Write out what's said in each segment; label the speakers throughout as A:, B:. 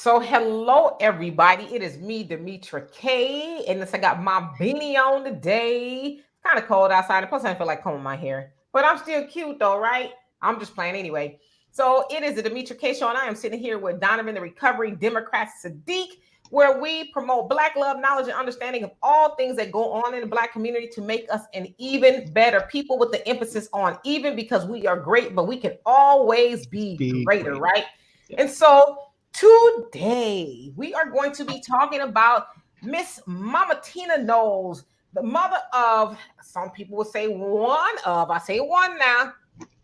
A: So hello everybody. It is me, Demetra K. And I got my beanie on today. It's kind of cold outside. And plus, I feel like combing my hair. But I'm still cute though, right? I'm just playing anyway. So it is the Demetra K show, and I am sitting here with Donovan, the recovering Democrat Saadiq, where we promote Black love, knowledge, and understanding of all things that go on in the Black community to make us an even better people, with the emphasis on even, because we are great, but we can always be greater, right? Yeah. And so today, we are going to be talking about Miss Mama Tina Knowles, the mother of, some people would say one of, I say one now,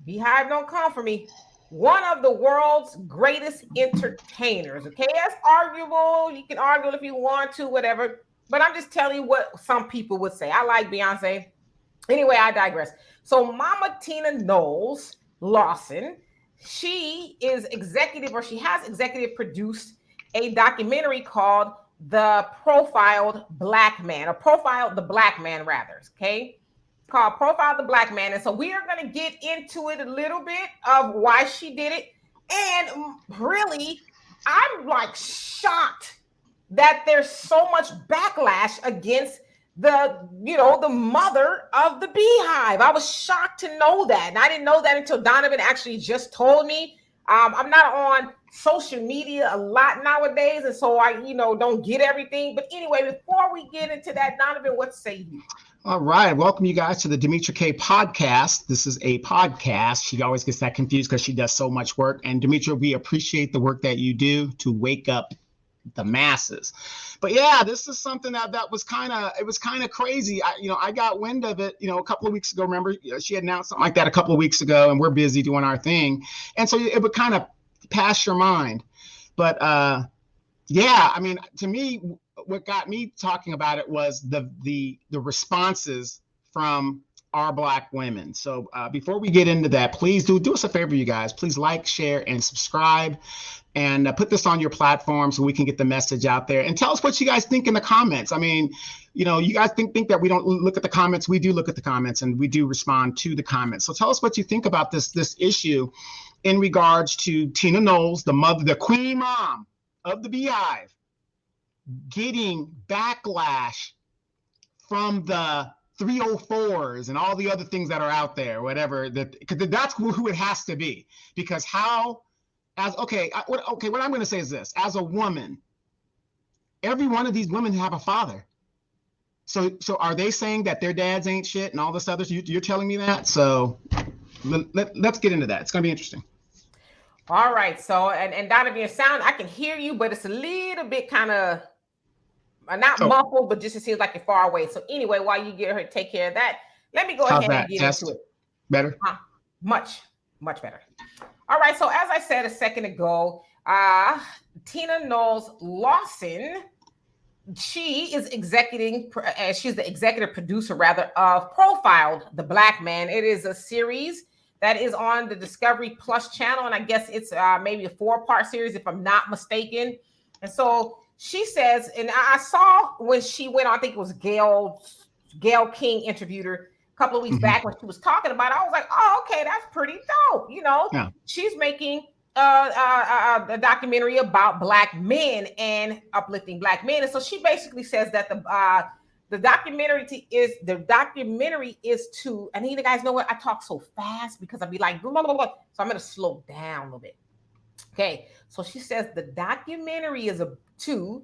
A: Beehive don't come for me, one of the world's greatest entertainers. Okay, that's arguable. You can argue if you want to, whatever. But I'm just telling you what some people would say. I like Beyonce. Anyway, I digress. So Mama Tina Knowles-Lawson, she is executive, or she has executive produced a documentary called The Profiled Black Man, or Profiled the Black Man, rather. Okay, called Profile the Black Man. And so we are going to get into it a little bit of why she did it. And really, I'm like shocked that there's so much backlash against the mother of the Beehive. I was shocked to know that. And I didn't know that until Donovan actually just told me. I'm not on social media a lot nowadays, and so I, don't get everything. But anyway, before we get into that, Donovan, what say you?
B: All right. Welcome you guys to the Demetra K podcast. This is a podcast. She always gets that confused because she does so much work. And Demetra, we appreciate the work that you do to wake up the masses. But yeah, this is something that was kind of crazy. I got wind of it, a couple of weeks ago. Remember, she had announced something like that a couple of weeks ago, and we're busy doing our thing. And so it would kind of pass your mind. But yeah, I mean, to me, what got me talking about it was the responses from our Black women. So before we get into that, please do us a favor, you guys. Please like, share, and subscribe, and put this on your platform so we can get the message out there. And tell us what you guys think in the comments. I mean, you guys think that we don't look at the comments. We do look at the comments, and we do respond to the comments. So tell us what you think about this issue in regards to Tina Knowles, the mother, the queen mom of the Beehive, getting backlash from the 304s and all the other things that are out there, whatever, because that's who it has to be. Because what I'm going to say is this: as a woman, every one of these women have a father. So are they saying that their dads ain't shit and all this other? You're telling me that? So let's get into that. It's going to be interesting.
A: All right. So and Donovan, sound, I can hear you, but it's a little bit kind of not muffled, but just it seems like you're far away. So anyway, while you get her to take care of that, let me go ahead and get into it.
B: Better?
A: Much better. All right. So as I said a second ago, Tina Knowles-Lawson, she's the executive producer, rather, of Profiled the Black Man. It is a series that is on the Discovery Plus channel, and I guess it's maybe a 4-part series, if I'm not mistaken. And so she says, and I saw when she went on, I think it was Gail King interviewed her a couple of weeks back when she was talking about it. I was like, oh, okay, that's pretty dope. Yeah. She's making a documentary about Black men and uplifting Black men. And so she basically says that the documentary is to, and you guys know what? I talk so fast because I'd be like, blah, blah, blah. So I'm going to slow down a little bit. Okay. So she says the documentary is to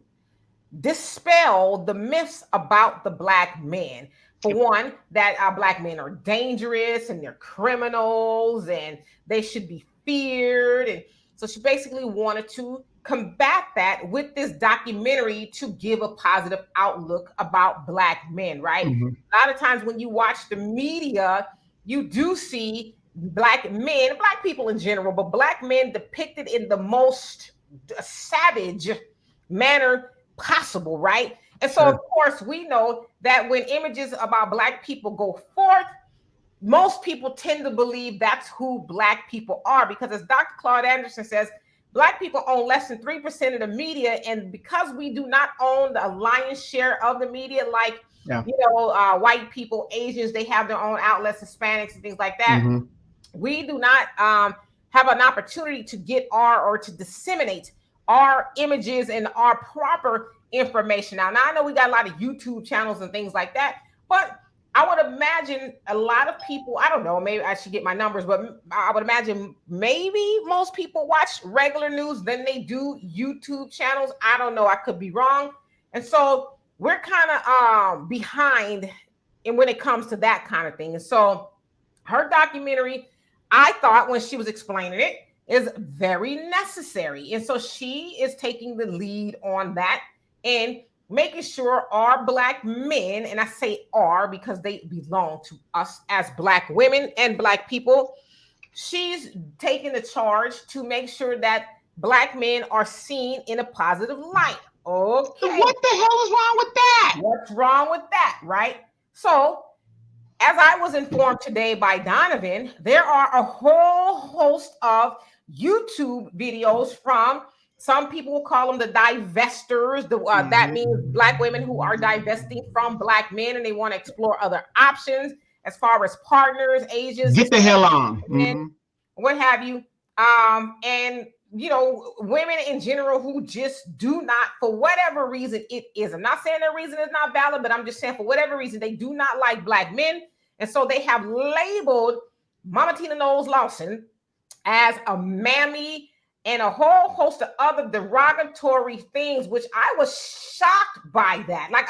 A: dispel the myths about the Black man. For one, that Black men are dangerous and they're criminals and they should be feared. And so she basically wanted to combat that with this documentary to give a positive outlook about Black men, right? Mm-hmm. A lot of times when you watch the media, you do see Black men, Black people in general, but Black men depicted in the most savage manner possible, right? And so, of course, we know that when images about Black people go forth, most people tend to believe that's who Black people are, because as Dr. Claude Anderson says, Black people own less than 3% of the media. And because we do not own the lion's share of the media, like, white people, Asians, they have their own outlets, Hispanics and things like that. We do not have an opportunity to get or to disseminate our images and our proper information. Now I know we got a lot of YouTube channels and things like that, but I would imagine a lot of people, I don't know, maybe I should get my numbers, but I would imagine maybe most people watch regular news than they do YouTube channels. I don't know. I could be wrong. And so we're kind of behind in when it comes to that kind of thing. And so her documentary, I thought when she was explaining it, is very necessary. And so she is taking the lead on that and making sure our Black men, and I say our because they belong to us as Black women and Black people, she's taking the charge to make sure that Black men are seen in a positive light. Okay.
B: What the hell is wrong with that?
A: What's wrong with that, right? So, as I was informed today by Donovan, there are a whole host of YouTube videos from, some people will call them the divestors. That means Black women who are divesting from Black men and they want to explore other options as far as partners, ages.
B: Get the hell on.
A: What have you. And, women in general who just do not, for whatever reason it is. I'm not saying their reason is not valid, but I'm just saying for whatever reason, they do not like Black men. And so they have labeled Mama Tina Knowles-Lawson as a mammy and a whole host of other derogatory things, which I was shocked by that. Like,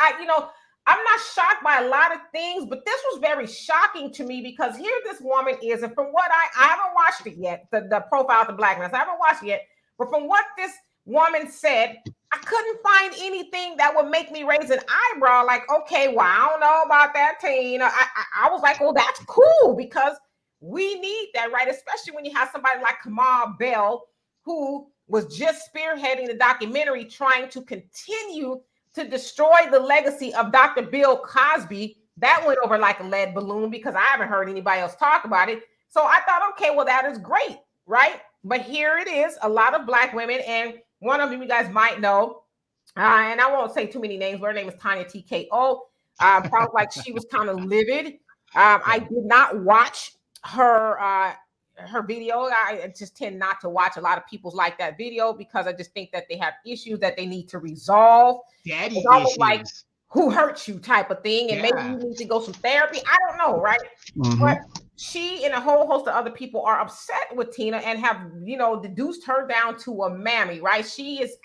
A: I'm not shocked by a lot of things, but this was very shocking to me because here this woman is, and from what I haven't watched it yet, the profile of the Blackness, I haven't watched it yet, but from what this woman said, I couldn't find anything that would make me raise an eyebrow. Like, okay, well, I don't know about that, Tina. I was like, well, that's cool because we need that, right? Especially when you have somebody like Kamal Bell, who was just spearheading the documentary, trying to continue to destroy the legacy of Dr. Bill Cosby. That went over like a lead balloon because I haven't heard anybody else talk about it. So I thought, okay, well, that is great, right? But here it is, a lot of Black women, and one of them you guys might know, and I won't say too many names, but her name is Tanya TKO. Probably like she was kind of livid. I did not watch her video. I just tend not to watch a lot of people's like that video because I just think that they have issues that they need to resolve.
B: Daddy
A: it's almost
B: issues.
A: Like who hurt you type of thing, and maybe you need to go some therapy. I don't know, right? But she and a whole host of other people are upset with Tina and have, deduced her down to a mammy, right? She is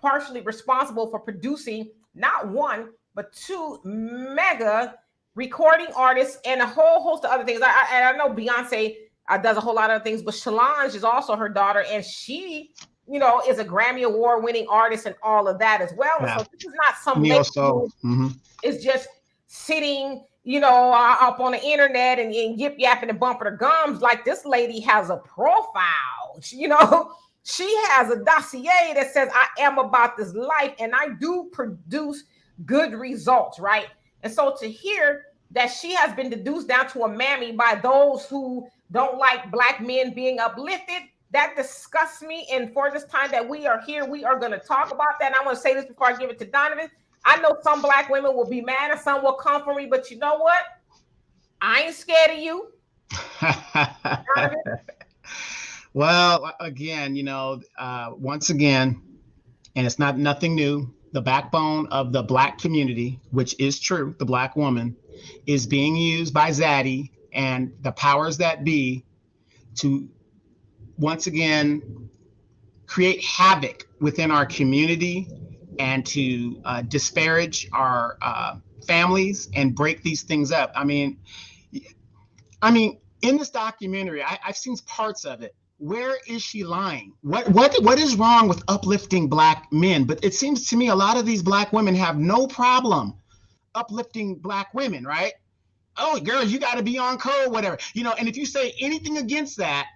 A: partially responsible for producing not one, but two mega recording artists and a whole host of other things. I know Beyonce does a whole lot of things, but Solange is also her daughter, and she, is a Grammy Award winning artist and all of that as well. Yeah. So this is not some lady is just sitting, up on the internet and yip yapping and bumping her gums. Like, this lady has a profile, she has a dossier that says I am about this life and I do produce good results, right? And so to hear that she has been deduced down to a mammy by those who don't like Black men being uplifted, that disgusts me. And for this time that we are here, we are going to talk about that. And I want to say this before I give it to Donovan. I know some Black women will be mad and some will come for me, but you know what? I ain't scared of you.
B: Well, again, once again, and it's nothing new, the backbone of the Black community, which is true, the Black woman, is being used by Zaddy and the powers that be to once again create havoc within our community and to disparage our families and break these things up. I mean, in this documentary, I've seen parts of it. Where is she lying? What is wrong with uplifting Black men? But it seems to me a lot of these Black women have no problem uplifting Black women, right? Oh, girls, you got to be on code, whatever. And if you say anything against that,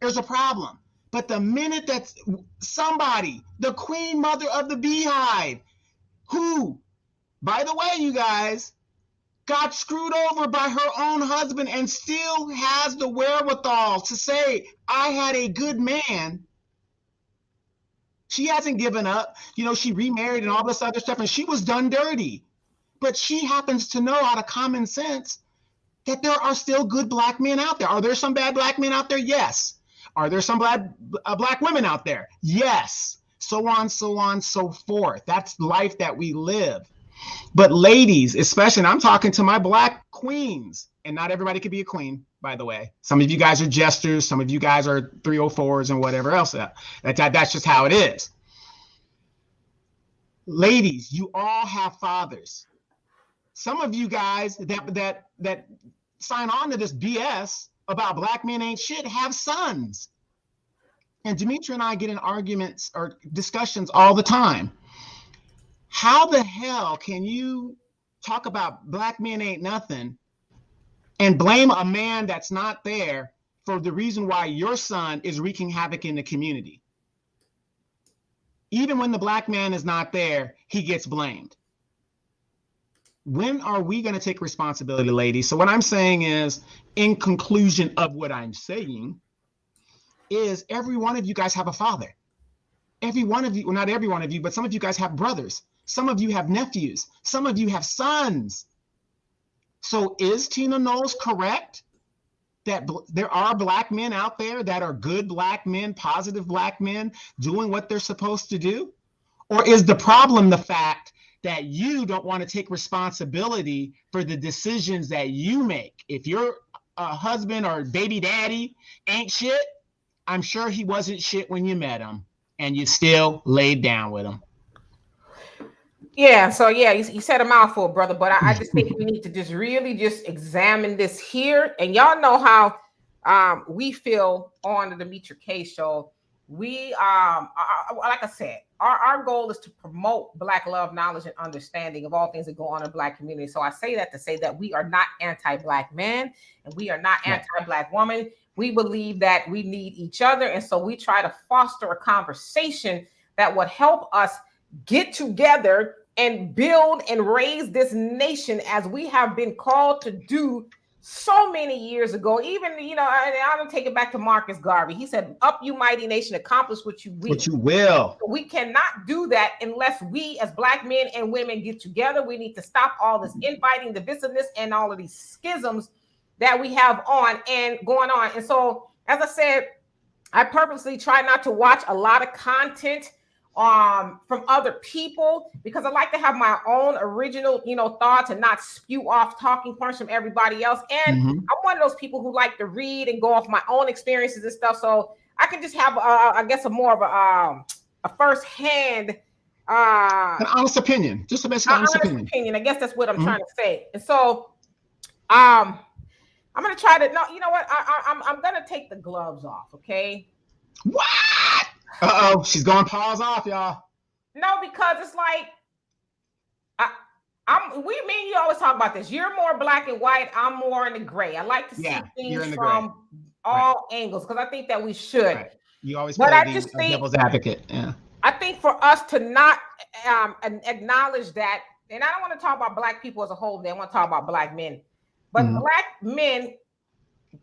B: there's a problem. But the minute that somebody, the queen mother of the beehive, who, by the way, you guys, got screwed over by her own husband and still has the wherewithal to say, I had a good man. She hasn't given up. She remarried and all this other stuff, and she was done dirty. But she happens to know out of common sense that there are still good Black men out there. Are there some bad Black men out there? Yes. Are there some Black women out there? Yes. so on, so forth. That's life that we live. But ladies, especially, and I'm talking to my Black queens, and not everybody could be a queen, by the way. Some of you guys are jesters. Some of you guys are 304s and whatever else. That's just how it is. Ladies, you all have fathers. Some of you guys that sign on to this BS about Black men ain't shit have sons. And Demetra and I get in arguments or discussions all the time. How the hell can you talk about Black men ain't nothing and blame a man that's not there for the reason why your son is wreaking havoc in the community? Even when the Black man is not there, he gets blamed. When are we going to take responsibility, ladies? So what I'm saying is, in conclusion of what I'm saying, is every one of you guys have a father. Every one of you, well, not every one of you, but some of you guys have brothers. Some of you have nephews. Some of you have sons. So is Tina Knowles correct that there are Black men out there that are good Black men, positive Black men doing what they're supposed to do? Or is the problem the fact that you don't want to take responsibility for the decisions that you make? If your husband or baby daddy ain't shit, I'm sure he wasn't shit when you met him, and you still laid down with him.
A: Yeah, so yeah, you said a mouthful, brother, but I just think we need to just really just examine this here. And y'all know how we feel on the Demetra K show. We like I said, our goal is to promote Black love, knowledge, and understanding of all things that go on in the Black community. So I say that to say that we are not anti-Black man and we are not anti-Black woman. We believe that we need each other, and so we try to foster a conversation that would help us get together and build and raise this nation as we have been called to do so many years ago. Even, you know, I'm gonna take it back to Marcus Garvey. He said, "Up, you mighty nation, accomplish what you will."
B: What you will.
A: We cannot do that unless we, as Black men and women, get together. We need to stop all this infighting, divisiveness, and all of these schisms that we have on and going on. And so, as I said, I purposely try not to watch a lot of content from other people because I like to have my own original, you know, thoughts and not spew off talking points from everybody else. And I'm one of those people who like to read and go off my own experiences and stuff, so I can just have, I guess, a more of a first-hand,
B: an honest opinion, just a basic honest opinion.
A: I guess that's what I'm trying to say. And so, I'm gonna try to. No, you know what? I'm gonna take the gloves off. Okay.
B: What? Uh-oh, she's going paws off, y'all.
A: No, because it's like me and you always talk about this. You're more black and white. I'm more in the gray. I like to see things from all angles because I think that we should. Right.
B: You always play the devil's advocate. Yeah.
A: I think for us to not acknowledge that, and I don't want to talk about Black people as a whole. I want to talk about Black men, but Black men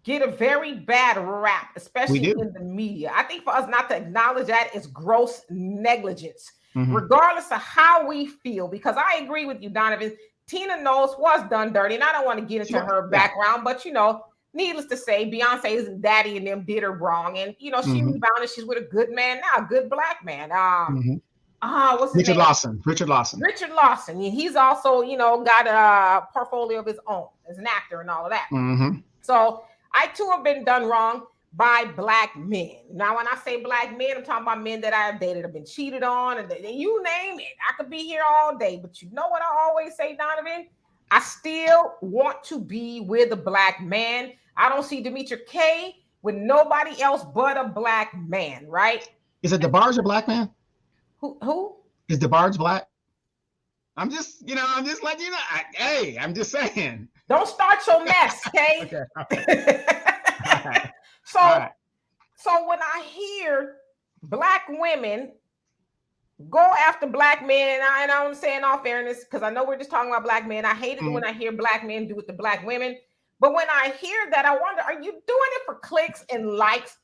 A: get a very bad rap, especially in the media. I think for us not to acknowledge that is gross negligence, regardless of how we feel. Because I agree with you, Donovan. Tina Knowles was done dirty, and I don't want to get into her background, but you know, needless to say, Beyonce's daddy and them did her wrong, and you know, she rebounded. She's with a good man now, a good Black man. What's his name?
B: Richard Lawson.
A: Richard Lawson. He's also, you know, got a portfolio of his own as an actor and all of that. So I too have been done wrong by Black men. Now, when I say Black men, I'm talking about men that I have dated, have been cheated on, and you name it. I could be here all day, but you know what I always say, Donovan? I still want to be with a Black man. I don't see Demetra K with nobody else but a Black man, right?
B: Is it DeBarge a Black man?
A: Who?
B: Is DeBarge Black? I'm just letting you know. I'm just saying.
A: Don't start your mess, okay?
B: Okay. All right.
A: So when I hear Black women go after Black men, and I'm saying in all fairness, because I know we're just talking about Black men. I hate it when I hear Black men do it to Black women. But when I hear that, I wonder, are you doing it for clicks and likes?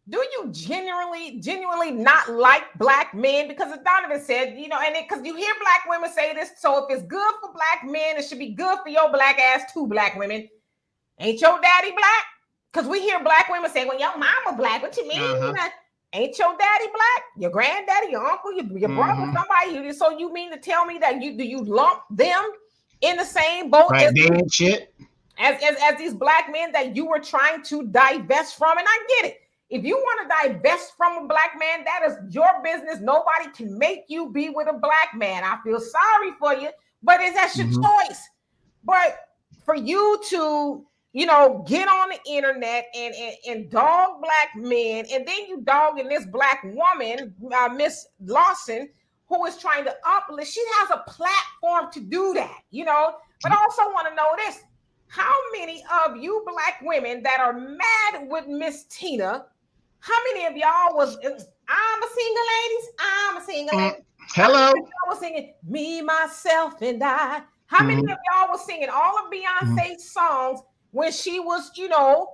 A: Do you genuinely not like Black men? Because as Donovan said, you know, and because you hear Black women say this, so if it's good for Black men, it should be good for your Black ass too, Black women. Ain't your daddy Black? Because we hear Black women say, well, your mama Black. What you mean? Ain't your daddy black? Your granddaddy, your uncle, your brother, somebody? So you mean to tell me that you lump them in the same boat
B: right, they ain't shit.
A: As these black men that you were trying to divest from? And I get it. If you want to divest from a black man, that is your business. Nobody can make you be with a black man. I feel sorry for you, but that's your choice. But for you to, get on the internet and dog black men, and then you dogging this black woman, Miss Lawson, who is trying to uplift. She has a platform to do that, But I also want to know this. How many of you black women that are mad with Miss Tina, how many of y'all was, I'm a single ladies, I'm a single lady.
B: Hello.
A: How many of y'all was singing Me, Myself, and I? How many of y'all was singing all of Beyonce's songs when she was, any of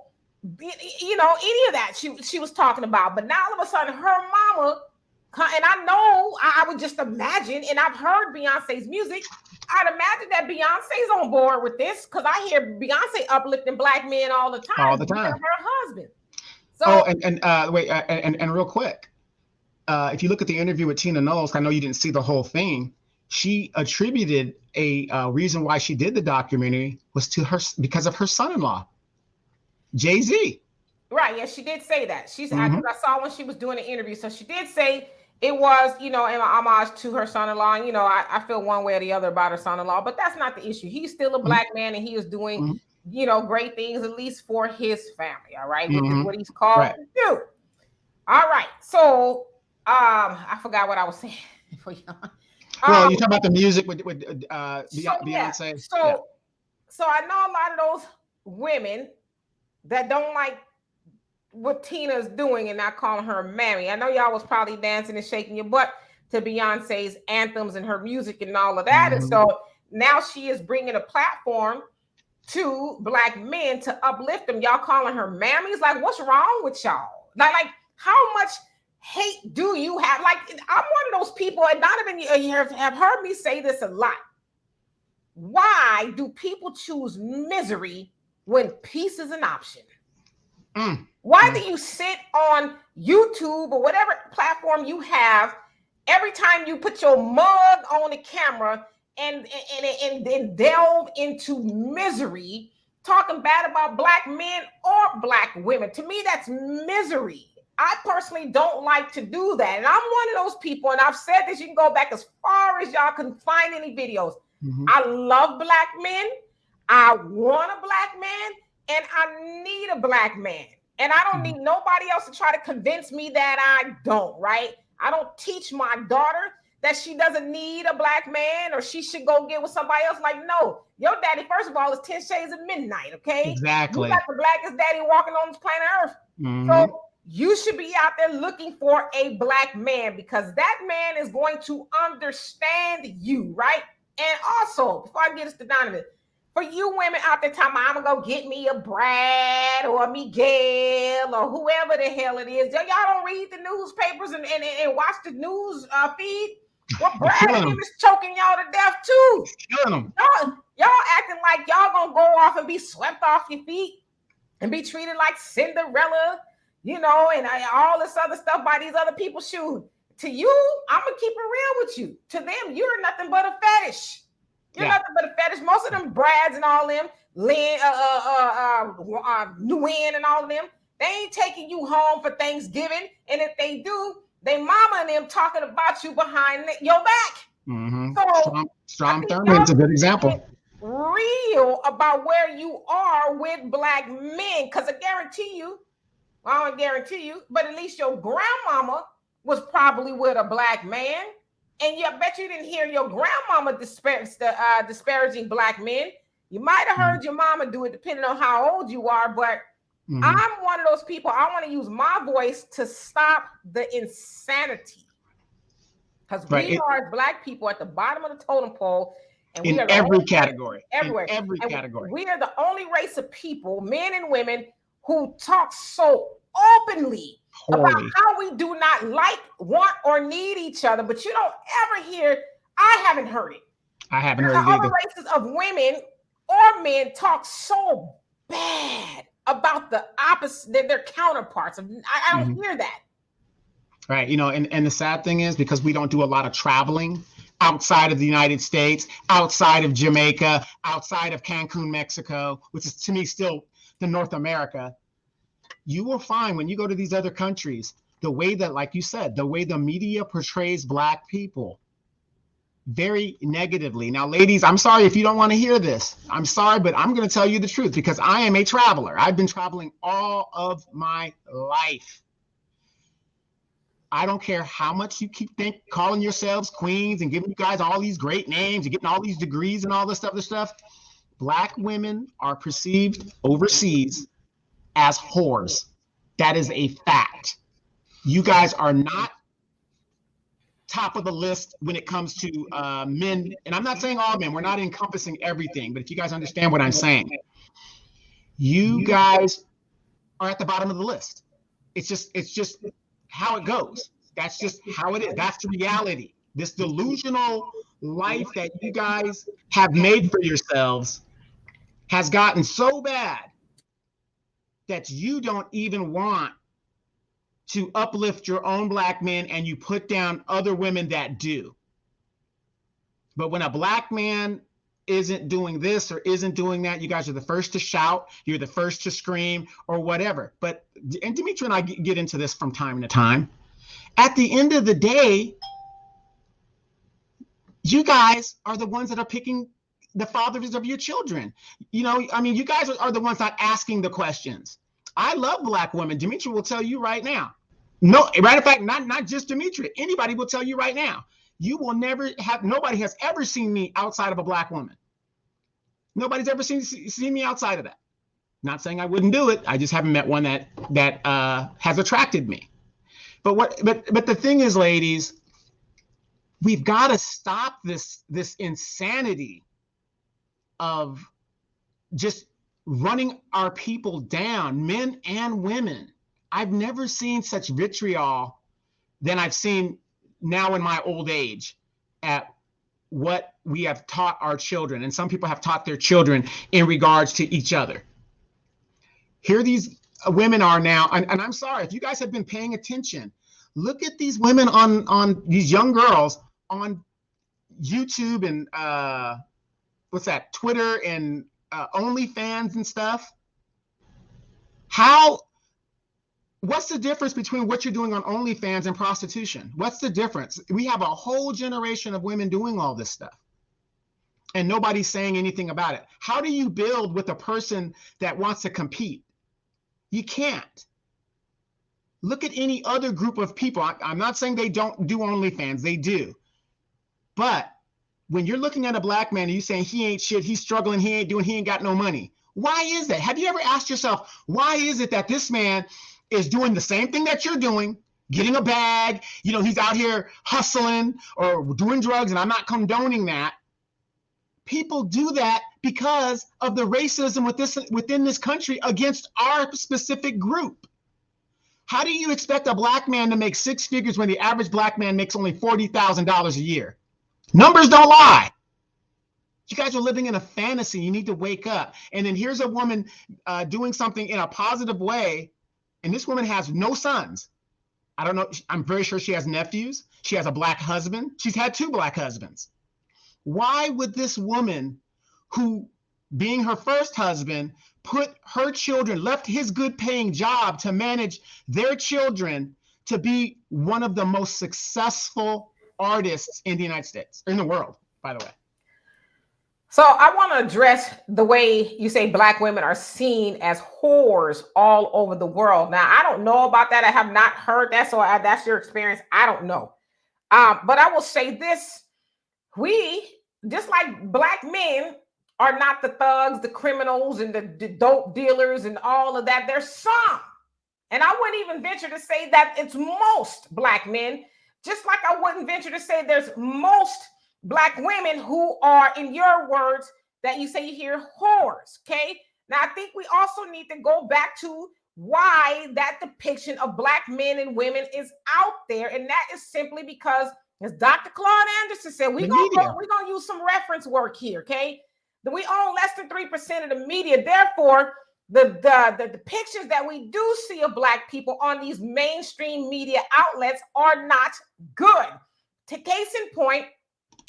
A: that she was talking about? But now all of a sudden her mama, and I know, I would just imagine, and I've heard Beyonce's music, I'd imagine that Beyonce's on board with this, because I hear Beyonce uplifting black men all the time.
B: All the time.
A: Her husband. So,
B: and real quick, if you look at the interview with Tina Knowles, I know you didn't see the whole thing. She attributed a reason why she did the documentary was to her because of her son-in-law, Jay-Z.
A: Right. Yeah, she did say that. I saw when she was doing the interview. So she did say it was, in homage to her son-in-law. And, I feel one way or the other about her son-in-law, but that's not the issue. He's still a black man, and he is doing, great things, at least for his family. All right. Which is what he's called to do. All right. So I forgot what I was saying for y'all.
B: Well, you talk about the music with Beyonce.
A: So I know a lot of those women that don't like what Tina's doing and not calling her mammy. I know y'all was probably dancing and shaking your butt to Beyonce's anthems and her music and all of that. And so now she is bringing a platform to black men to uplift them. Y'all calling her mammies? Like, what's wrong with y'all? Like how much hate do you have? Like, I'm one of those people, and Donovan, you have heard me say this a lot. Why do people choose misery when peace is an option? Why do you sit on YouTube or whatever platform you have every time you put your mug on the camera and delve into misery, talking bad about black men or black women? To me, that's misery. I personally don't like to do that. And I'm one of those people, and I've said this, you can go back as far as y'all can find any videos. I love black men. I want a black man, and I need a black man. And I don't need nobody else to try to convince me that I don't, right? I don't teach my daughter that she doesn't need a black man or she should go get with somebody else. Like, no, your daddy, first of all, is 10 Shades of Midnight, okay?
B: Exactly.
A: You got the blackest daddy walking on this planet Earth. So you should be out there looking for a black man, because that man is going to understand you, right? And also, before I get us to Donovan, for you women out there talking, I'm gonna go get me a Brad or a Miguel or whoever the hell it is. Y'all don't read the newspapers and watch the news feed? Well, Brad is choking y'all to death too.
B: Killing them.
A: Y'all acting like y'all gonna go off and be swept off your feet and be treated like Cinderella, and all this other stuff by these other people. Shoot, to you, I'm gonna keep it real with you. To them, you're nothing but a fetish. You're nothing but a fetish. Most of them Brads and all them, Lynn, Nguyen and all of them, they ain't taking you home for Thanksgiving. And if they do, they mama and them talking about you behind your back. So
B: Strom Thurmond's a good example.
A: Real about where you are with black men, because I don't guarantee you, but at least your grandmama was probably with a black man. And I bet you didn't hear your grandmama disparaging black men. You might have heard your mama do it, depending on how old you are. But I'm one of those people. I want to use my voice to stop the insanity, because we are as black people at the bottom of the totem pole, and we are
B: every category.
A: Everywhere.
B: In every category.
A: We are the only race of people, men and women, who talk so openly about how we do not like, want, or need each other. But you don't ever hear, I haven't heard it.
B: I haven't heard it
A: either.
B: Other
A: races of women or men talk so bad about the opposite, their counterparts. I don't hear that.
B: Right. And the sad thing is, because we don't do a lot of traveling outside of the United States, outside of Jamaica, outside of Cancun, Mexico, which is to me still the North America, you will find when you go to these other countries, the way that, like you said, the way the media portrays Black people very negatively. Now, ladies, I'm sorry if you don't want to hear this. I'm sorry, but I'm going to tell you the truth because I am a traveler. I've been traveling all of my life. I don't care how much you keep calling yourselves queens and giving you guys all these great names and getting all these degrees and all this other stuff. Black women are perceived overseas as whores. That is a fact. You guys are not top of the list when it comes to men. And I'm not saying all men. We're not encompassing everything. But if you guys understand what I'm saying, you guys are at the bottom of the list. It's just how it goes. That's just how it is. That's the reality. This delusional life that you guys have made for yourselves has gotten so bad that you don't even want to uplift your own Black men, and you put down other women that do. But when a Black man isn't doing this or isn't doing that, you guys are the first to shout, you're the first to scream or whatever. And Demetra and I get into this from time to time. At the end of the day, you guys are the ones that are picking the fathers of your children. You guys are the ones not asking the questions. I love Black women. Demetra will tell you right now. No, matter of fact, not just Demetra. Anybody will tell you right now. Nobody has ever seen me outside of a Black woman. Nobody's ever seen me outside of that. Not saying I wouldn't do it. I just haven't met one that has attracted me. But the thing is, ladies, we've got to stop this insanity of just running our people down, men and women. I've never seen such vitriol than I've seen now in my old age at what we have taught our children. And some people have taught their children in regards to each other. Here these women are now, and I'm sorry, if you guys have been paying attention, look at these women on these young girls on YouTube and Twitter and OnlyFans and stuff. What's the difference between what you're doing on OnlyFans and prostitution? What's the difference? We have a whole generation of women doing all this stuff, and nobody's saying anything about it. How do you build with a person that wants to compete? You can't. Look at any other group of people. I'm not saying they don't do OnlyFans. They do. But when you're looking at a Black man and you're saying he ain't shit, he's struggling, he ain't got no money. Why is that? Have you ever asked yourself, why is it that this man is doing the same thing that you're doing, getting a bag, he's out here hustling or doing drugs, and I'm not condoning that. People do that because of the racism within this country against our specific group. How do you expect a Black man to make six figures when the average Black man makes only $40,000 a year? Numbers don't lie. You guys are living in a fantasy. You need to wake up. And then here's a woman doing something in a positive way. And this woman has no sons. I don't know. I'm very sure she has nephews. She has a Black husband. She's had 2 Black husbands. Why would this woman, who, being her first husband, put her children, left his good paying job to manage their children, to be one of the most successful artists in the United States, in the world, by the way?
A: So I want to address the way you say Black women are seen as whores all over the world. Now, I don't know about that. I have not heard that. So that's your experience. I don't know. But I will say this. We, just like Black men, are not the thugs, the criminals, and the dope dealers and all of that. There's some. And I wouldn't even venture to say that it's most Black men, just like I wouldn't venture to say there's most Black women who are, in your words, that you say you hear whores. Okay. Now, I think we also need to go back to why that depiction of Black men and women is out there. And that is simply because, as Dr. Claude Anderson said, we're going to use some reference work here. Okay. That we own less than 3% of the media. Therefore, the pictures that we do see of Black people on these mainstream media outlets are not good. Case in point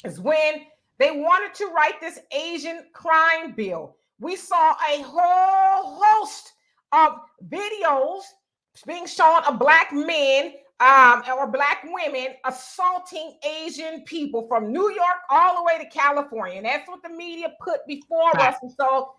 A: is when they wanted to write this Asian crime bill. We saw a whole host of videos being shown of Black men or Black women assaulting Asian people from New York all the way to California. And that's what the media put before us. And so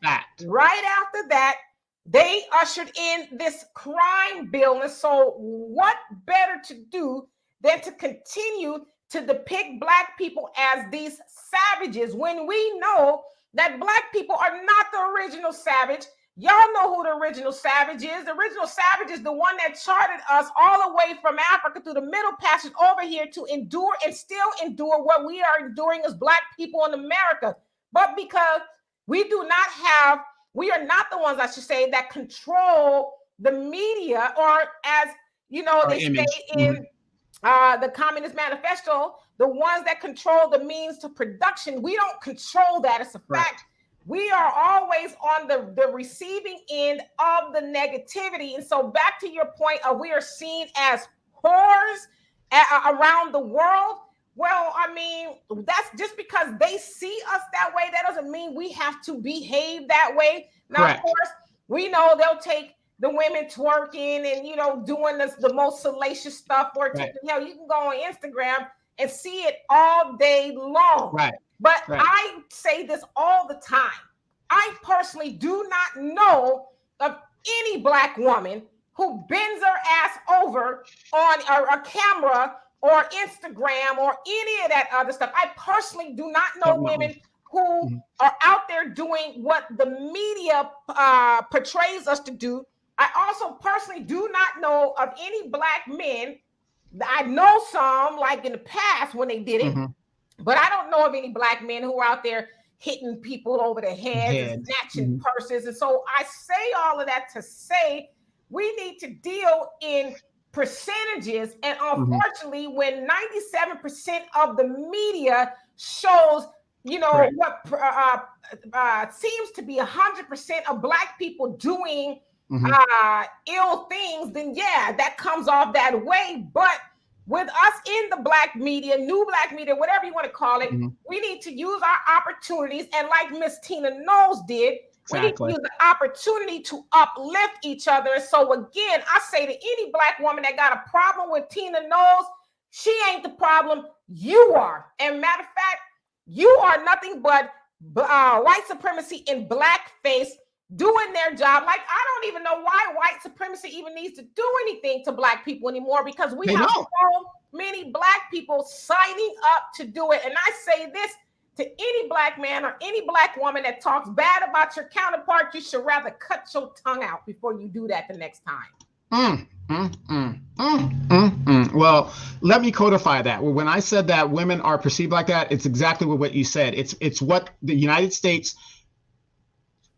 A: right after that, they ushered in this crime bill. And so what better to do than to continue to depict Black people as these savages when we know that Black people are not the original savage. Y'all know who the original savage is. The original savage is the one that charted us all the way from Africa through the Middle Passage over here to endure and still endure what we are enduring as Black people in America. But because we are not the ones, I should say, that control the media, or as you know, they say in the Communist Manifesto, the ones that control the means to production. We don't control that. It's a fact. We are always on the receiving end of the negativity. And so back to your point of we are seen as whores around the world. Well, I mean, that's just because they see us that way. That doesn't mean we have to behave that way. Now, of course, we know they'll take the women twerking and, you know, doing the most salacious stuff. Or hell, you can go on Instagram and see it all day long. But I say this all the time. I personally do not know of any Black woman who bends her ass over on a camera or Instagram or any of that other stuff. I personally do not know women who are out there doing what the media portrays us to do. I also personally do not know of any Black men. I know some, like in the past when they did it, but I don't know of any Black men who are out there hitting people over the head and snatching purses. And so I say all of that to say we need to deal in percentages. And unfortunately, when 97% of the media shows, you know, what seems to be 100% of Black people doing ill things, then yeah, that comes off that way. But with us in the Black media, new Black media, whatever you want to call it, we need to use our opportunities. And like Miss Tina Knowles did, we need to use the opportunity to uplift each other. So again, I say to any Black woman that got a problem with Tina Knowles, she ain't the problem, you are. And matter of fact, you are nothing but white supremacy in blackface doing their job. Like, I don't even know why white supremacy even needs to do anything to Black people anymore, because we have so many Black people signing up to do it. And I say this to any Black man or any Black woman that talks bad about your counterpart, you should rather cut your tongue out before you do that the next time.
B: Well, let me codify that. When I said that women are perceived like that, it's exactly what you said. It's what the United States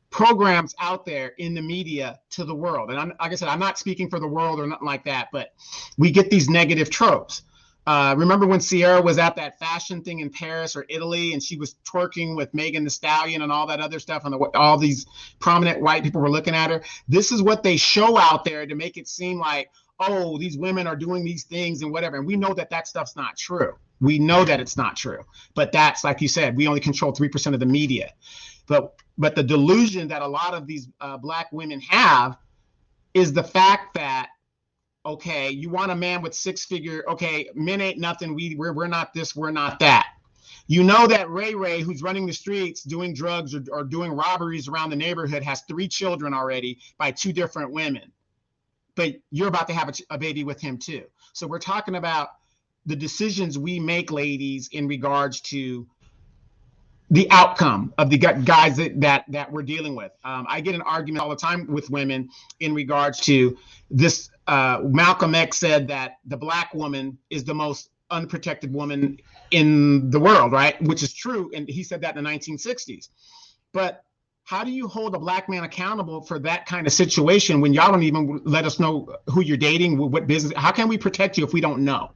B: programs out there in the media to the world. And like I said, I'm not speaking for the world or nothing like that, but we get these negative tropes. Remember when Sierra was at that fashion thing in Paris or Italy, and she was twerking with Megan Thee Stallion and all that other stuff, and all these prominent white people were looking at her? This is what they show out there to make it seem like, oh, these women are doing these things and whatever. And we know that that stuff's not true. We know that it's not true. But that's, like you said, we only control 3% of the media. But the delusion that a lot of these Black women have is the fact that, okay, you want a man with six-figure, okay, men ain't nothing, we're not this, we're not that. You know that Ray, who's running the streets doing drugs or doing robberies around the neighborhood, has 3 children already by 2 different women. But you're about to have a baby with him too. So we're talking about the decisions we make, ladies, in regards to the outcome of the guys that we're dealing with. I get an argument all the time with women in regards to this. Malcolm X said that the Black woman is the most unprotected woman in the world, right? Which is true. And he said that in the 1960s. But how do you hold a Black man accountable for that kind of situation when y'all don't even let us know who you're dating, what business? How can we protect you if we don't know?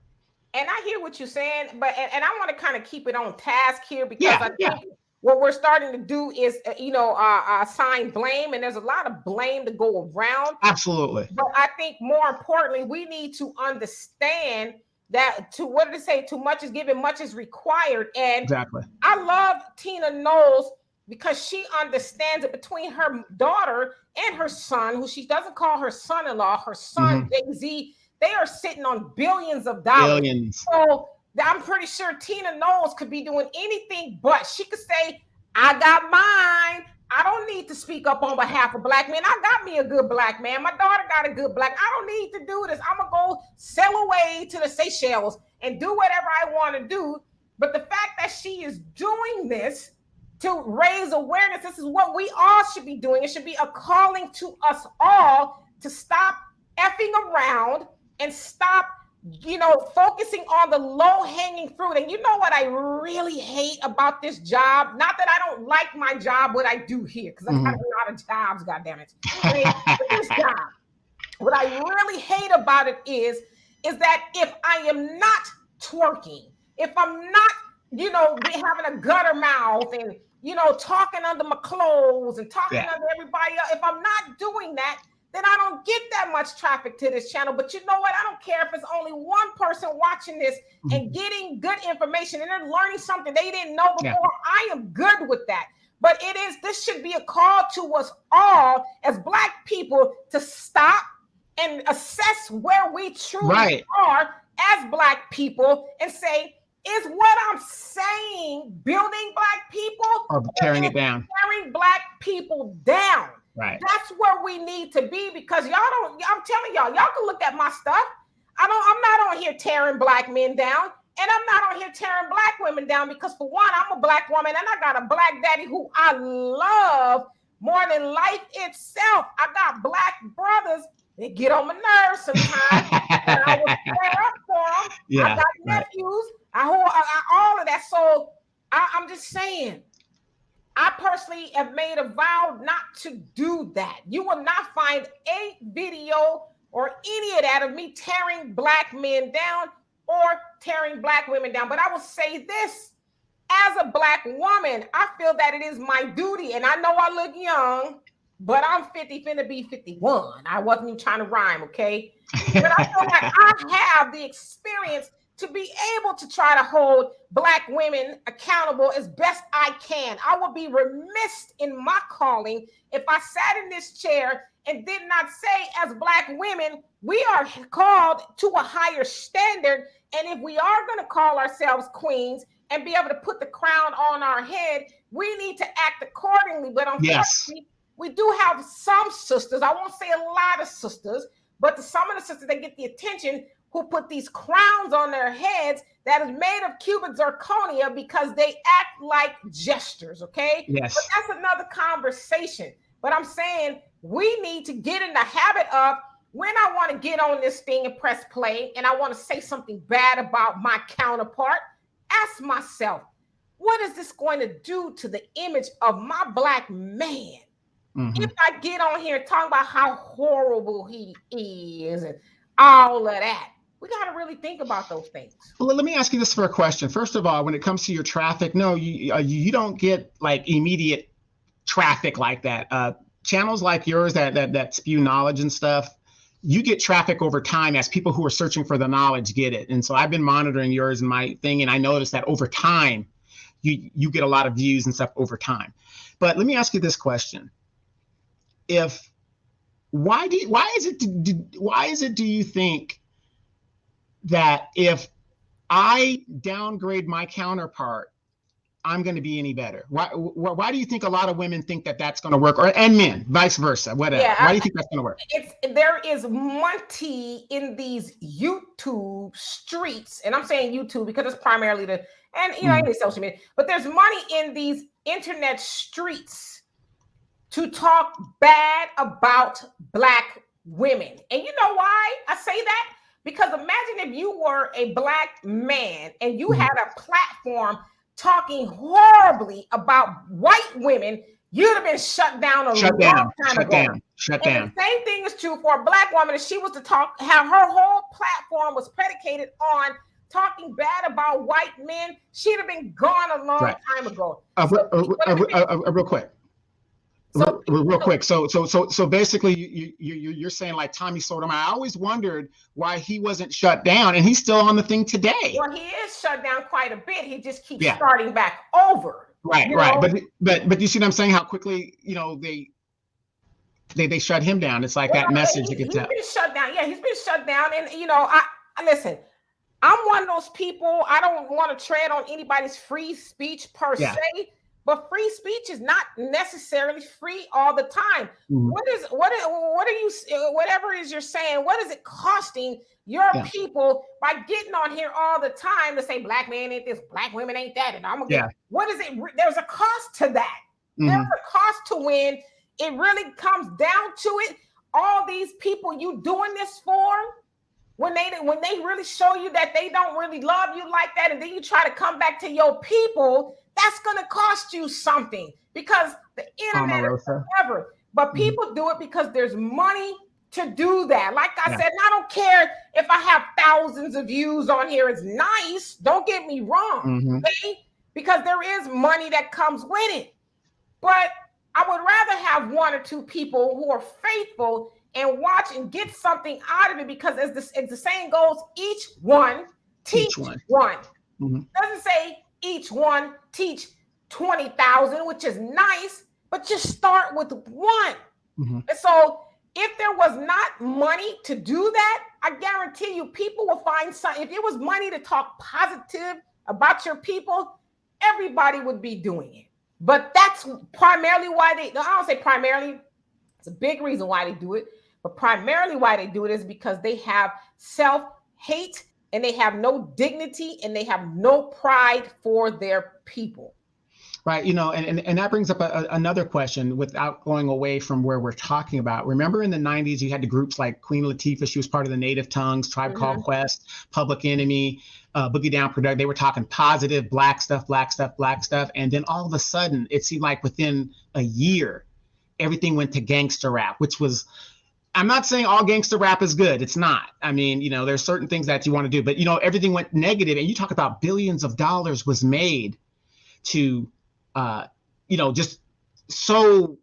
A: And I hear what you're saying, but and I want to kind of keep it on task here, because I think what we're starting to do is, assign blame, and there's a lot of blame to go around.
B: Absolutely.
A: But I think more importantly, we need to understand that what did it say? Too much is given, much is required. And
B: exactly.
A: I love Tina Knowles because she understands it between her daughter and her son, who she doesn't call her son-in-law, her son, Jay-Z. They are sitting on billions of dollars.
B: Billions.
A: So I'm pretty sure Tina Knowles could be doing anything, but she could say, I got mine. I don't need to speak up on behalf of Black men. I got me a good Black man. My daughter got a good Black. I don't need to do this. I'm going to go sail away to the Seychelles and do whatever I want to do. But the fact that she is doing this to raise awareness, this is what we all should be doing. It should be a calling to us all to stop effing around and stop, focusing on the low-hanging fruit. And you know what I really hate about this job? Not that I don't like my job, what I do here, because I got a lot of jobs, goddammit. This job. What I really hate about it is that if I am not twerking, if I'm not, having a gutter mouth and, talking under my clothes and talking under everybody else, if I'm not doing that, then I don't get that much traffic to this channel. But you know what? I don't care if it's only one person watching this and getting good information and they're learning something they didn't know before. I am good with that. But this should be a call to us all as Black people to stop and assess where we truly are as Black people and say, is what I'm saying building Black people
B: or tearing it down?
A: Tearing Black people down.
B: Right.
A: That's where we need to be, because I'm telling y'all can look at my stuff. I'm not on here tearing Black men down, and I'm not on here tearing Black women down, because for one, I'm a Black woman and I got a Black daddy who I love more than life itself. I got Black brothers that get on my nerves sometimes, and I will square up for them. I got nephews, all of that. So I'm just saying, I personally have made a vow not to do that. You will not find a video or any of that of me tearing Black men down or tearing Black women down. But I will say this, as a Black woman, I feel that it is my duty, and I know I look young, but I'm 50, finna be 51. I wasn't even trying to rhyme, okay? But I feel like I have the experience to be able to try to hold Black women accountable as best I can. I would be remiss in my calling if I sat in this chair and did not say, as Black women, we are called to a higher standard. And if we are going to call ourselves queens and be able to put the crown on our head, we need to act accordingly. But unfortunately, we do have some sisters, I won't say a lot of sisters, but some of the sisters that get the attention, who put these crowns on their heads that is made of Cuban zirconia because they act like jesters, okay?
B: Yes.
A: But that's another conversation. But I'm saying we need to get in the habit of, when I want to get on this thing and press play and I want to say something bad about my counterpart, ask myself, what is this going to do to the image of my Black man? If I get on here talking about how horrible he is and all of that, we got to really think about those things.
B: Well, let me ask you this for a question. First of all, when it comes to your traffic, no, you don't get like immediate traffic like that. Channels like yours that spew knowledge and stuff, you get traffic over time as people who are searching for the knowledge get it. And so I've been monitoring yours and my thing, and I noticed that over time, you get a lot of views and stuff over time. But let me ask you this question. Why is it do you think that if I downgrade my counterpart, I'm going to be any better? Why do you think a lot of women think that that's going to work, and men, vice versa, whatever? Why do you think that's going to work?
A: There is money in these YouTube streets, and I'm saying YouTube because it's primarily any social media, but there's money in these internet streets to talk bad about Black women. And you know why I say that? Because imagine if you were a Black man and you had a platform talking horribly about white women, you'd have been shut down long time ago. Shut down. The same thing is true for a Black woman. If she was to talk, how her whole platform was predicated on talking bad about white men, she'd have been gone a long time ago.
B: Real quick. Real quick. So basically, you're saying like Tommy Sotomayor. I always wondered why he wasn't shut down, and he's still on the thing today.
A: Well, he is shut down quite a bit. He just keeps starting back over.
B: Right. But you see what I'm saying? How quickly they shut him down. It's like that message.
A: He's been shut down. Yeah, he's been shut down. And I listen. I'm one of those people. I don't want to tread on anybody's free speech per se. But free speech is not necessarily free all the time. Mm-hmm. Whatever it is you're saying, what is it costing your people by getting on here all the time to say black man ain't this, black women ain't that, and I'm gonna what is it? There's a cost to that. Mm-hmm. There's a cost to when it really comes down to it. All these people you doing this for, when they really show you that they don't really love you like that, and then you try to come back to your people, that's going to cost you something, because the internet is forever. But people do it because there's money to do that. Like I said, I don't care if I have thousands of views on here. It's nice. Don't get me wrong. Okay? Because there is money that comes with it. But I would rather have one or two people who are faithful and watch and get something out of it, because as the saying goes, each one teach one. Doesn't say each one teach 20,000, which is nice, but just start with one. And so if there was not money to do that, I guarantee you people will find something. If it was money to talk positive about your people, everybody would be doing it. But that's primarily why I don't say primarily, it's a big reason why they do it, but primarily why they do it is because they have self-hate, and they have no dignity, and they have no pride for their people.
B: Right. And that brings up another question without going away from where we're talking about. Remember in the 90s, you had the groups like Queen Latifah. She was part of the Native Tongues, Tribe Called Quest, Public Enemy, Boogie Down Production. They were talking positive, black stuff. And then all of a sudden, it seemed like within a year, everything went to gangster rap, which was, I'm not saying all gangster rap is good. It's not. I mean, there's certain things that you want to do, but everything went negative. And you talk about billions of dollars was made to, just so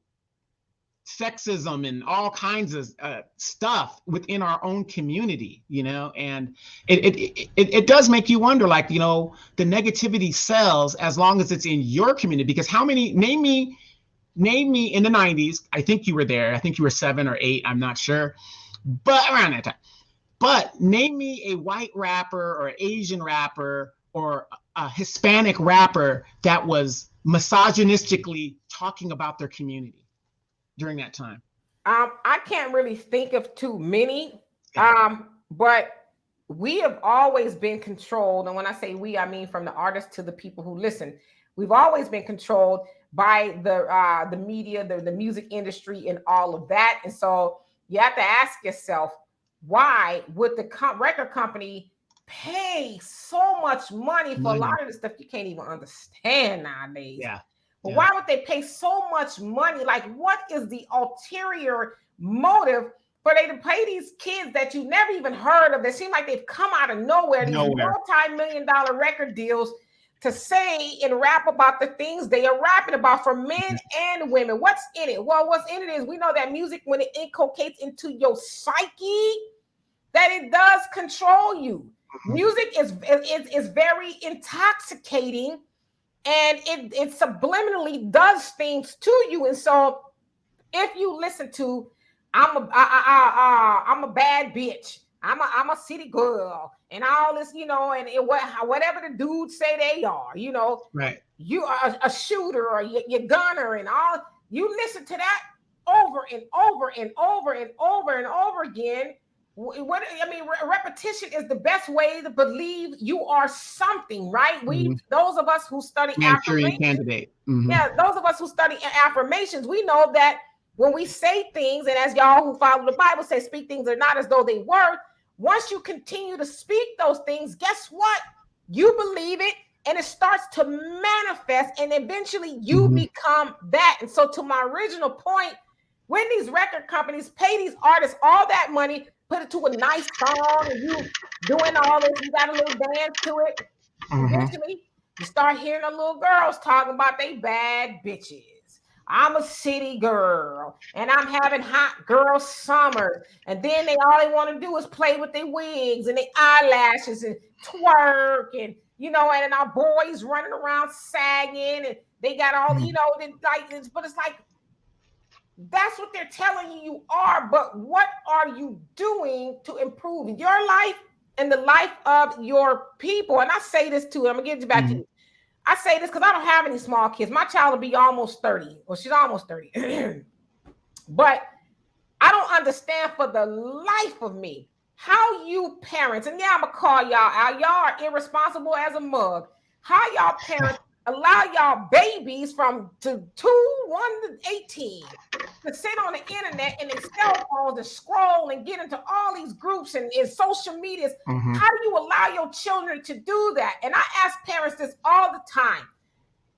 B: sexism and all kinds of stuff within our own community, and it does make you wonder, like, the negativity sells as long as it's in your community. Because how many, name me in the 90s, I think you were there. I think you were 7 or 8. I'm not sure, but around that time. But name me a white rapper or Asian rapper or a Hispanic rapper that was misogynistically talking about their community during that time.
A: I can't really think of too many, but we have always been controlled. And when I say we, I mean from the artists to the people who listen. We've always been controlled by the media, the music industry, and all of that. And so you have to ask yourself, why would the record company pay so much money for a lot of the stuff you can't even understand nowadays? But why would they pay so much money? Like, what is the ulterior motive for they to pay these kids that you never even heard of? They seem like they've come out of nowhere. These multi-million-dollar record deals to say and rap about the things they are rapping about for men and women. What's in it? Well, what's in it is we know that music, when it inculcates into your psyche, that it does control you. Music is very intoxicating, and it subliminally does things to you. And so if you listen to I'm a bad bitch, I'm a city girl, and all this, and whatever the dudes say they are,
B: right?
A: You are a shooter, or you're gunner, and all. You listen to that over and over and over and over and over again. Repetition is the best way to believe you are something, right? Those of us who study affirmations, those of us who study affirmations, we know that when we say things, and as y'all who follow the Bible say, speak things are not as though they were. Once you continue to speak those things, guess what? You believe it, and it starts to manifest, and eventually you become that. And so to my original point, when these record companies pay these artists all that money, put it to a nice song, and you doing all this, you got a little dance to it. Eventually, you start hearing the little girls talking about they bad bitches. I'm a city girl, and I'm having hot girl summer. And then all they want to do is play with their wigs and their eyelashes and twerk, and and our boys running around sagging, and they got all but it's like that's what they're telling you are. But what are you doing to improve your life and the life of your people? And I say this too. I'm gonna get you back to you. I say this because I don't have any small kids. My child will be almost 30. Well, she's almost 30. But I don't understand for the life of me how you parents, and I'm gonna call y'all out. Y'all are irresponsible as a mug. How y'all parents allow y'all babies from 1 to 18 to sit on the internet and their cell phones and scroll and get into all these groups and social medias. How do you allow your children to do that? And I ask parents this all the time,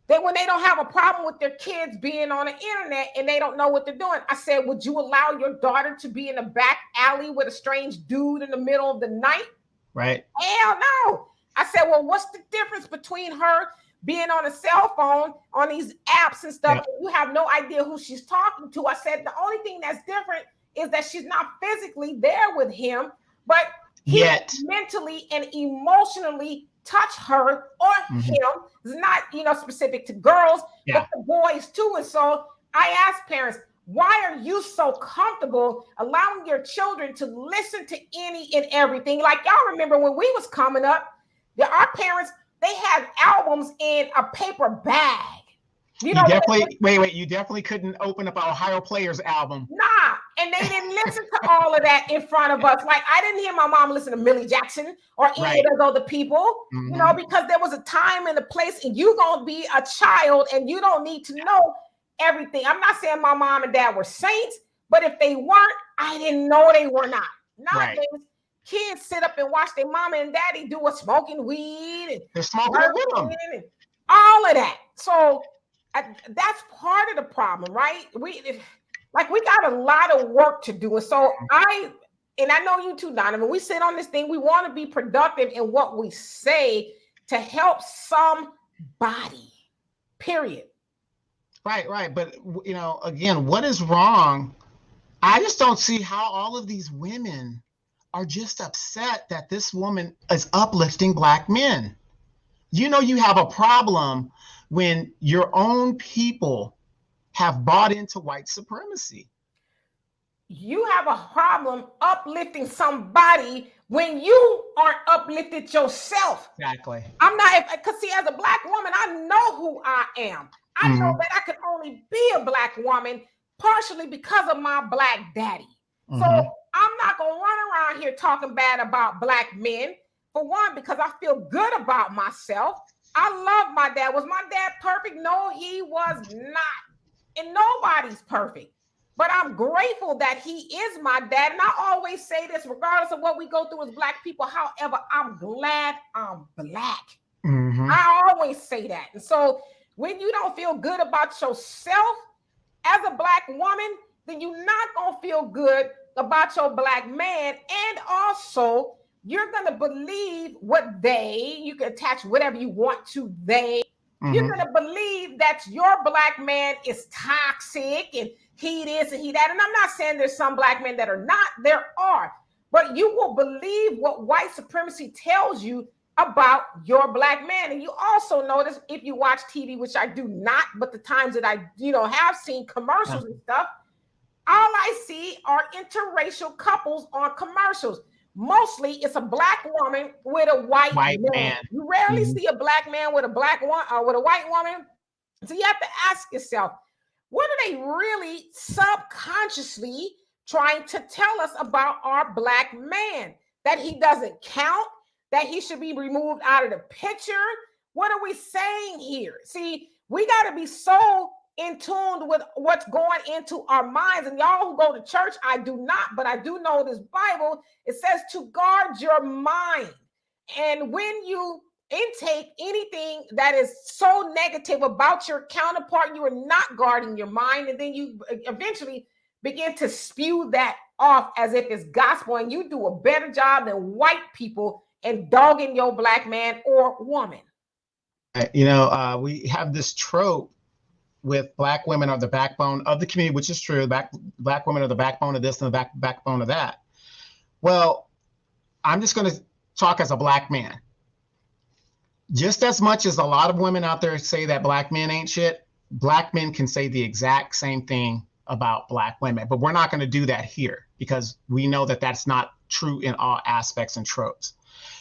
A: that when they don't have a problem with their kids being on the internet and they don't know what they're doing, I said, would you allow your daughter to be in a back alley with a strange dude in the middle of the night?
B: Right.
A: Hell no. I said, well, what's the difference between her being on a cell phone on these apps and stuff? And you have no idea who she's talking to. I said, the only thing that's different is that she's not physically there with him, but he mentally and emotionally touch her or him. It's not, specific to girls, but the boys too. And so I ask parents, why are you so comfortable allowing your children to listen to any and everything? Like, y'all remember when we was coming up, our parents, they had albums in a paper bag. You
B: definitely couldn't open up an Ohio Players album.
A: Nah, and they didn't listen to all of that in front of us. Like, I didn't hear my mom listen to Millie Jackson or any of those other people, because there was a time and a place, and you're going to be a child and you don't need to know everything. I'm not saying my mom and dad were saints, but if they weren't, I didn't know they were not. Nowadays, kids sit up and watch their mama and daddy do a smoking weed and
B: they're smoking with them
A: and all of that. So that's part of the problem, right? We got a lot of work to do. And so I know you too, Donovan, we sit on this thing. We want to be productive in what we say to help somebody, period.
B: Right. But, again, what is wrong? I just don't see how all of these women are just upset that this woman is uplifting Black men. You have a problem when your own people have bought into white supremacy.
A: You have a problem uplifting somebody when you aren't uplifted yourself.
B: Exactly.
A: I'm not, because see, as a Black woman, I know who I am. I know that I could only be a Black woman partially because of my Black daddy. So I'm not going to run around here talking bad about Black men. For one, because I feel good about myself. I love my dad. Was my dad perfect? No, he was not. And nobody's perfect. But I'm grateful that he is my dad. And I always say this, regardless of what we go through as Black people. However, I'm glad I'm Black. I always say that. And so when you don't feel good about yourself as a Black woman, then you're not going to feel good about your Black man. And also, you're going to believe you can attach whatever you want to they. You're going to believe that your Black man is toxic and he this and he that. And I'm not saying there's some Black men that are not. There are. But you will believe what white supremacy tells you about your Black man. And you also notice, if you watch TV, which I do not, but the times that I have seen commercials and stuff, all I see are interracial couples on commercials. Mostly it's a Black woman with a white man. You rarely see a Black man with a Black one or with a white woman. So you have to ask yourself, what are they really subconsciously trying to tell us about our Black man? That he doesn't count, that he should be removed out of the picture. What are we saying here? See, we got to be so in tune with what's going into our minds. And y'all who go to church, I do not, but I do know this Bible. It says to guard your mind. And when you intake anything that is so negative about your counterpart, you are not guarding your mind. And then you eventually begin to spew that off as if it's gospel, and you do a better job than white people in dogging your black man or woman.
B: We have this trope with black women are the backbone of the community, which is true. Black women are the backbone of this and the backbone of that. Well, I'm just going to talk as a black man. Just as much as a lot of women out there say that black men ain't shit, black men can say the exact same thing about black women. But we're not going to do that here because we know that that's not true in all aspects and tropes.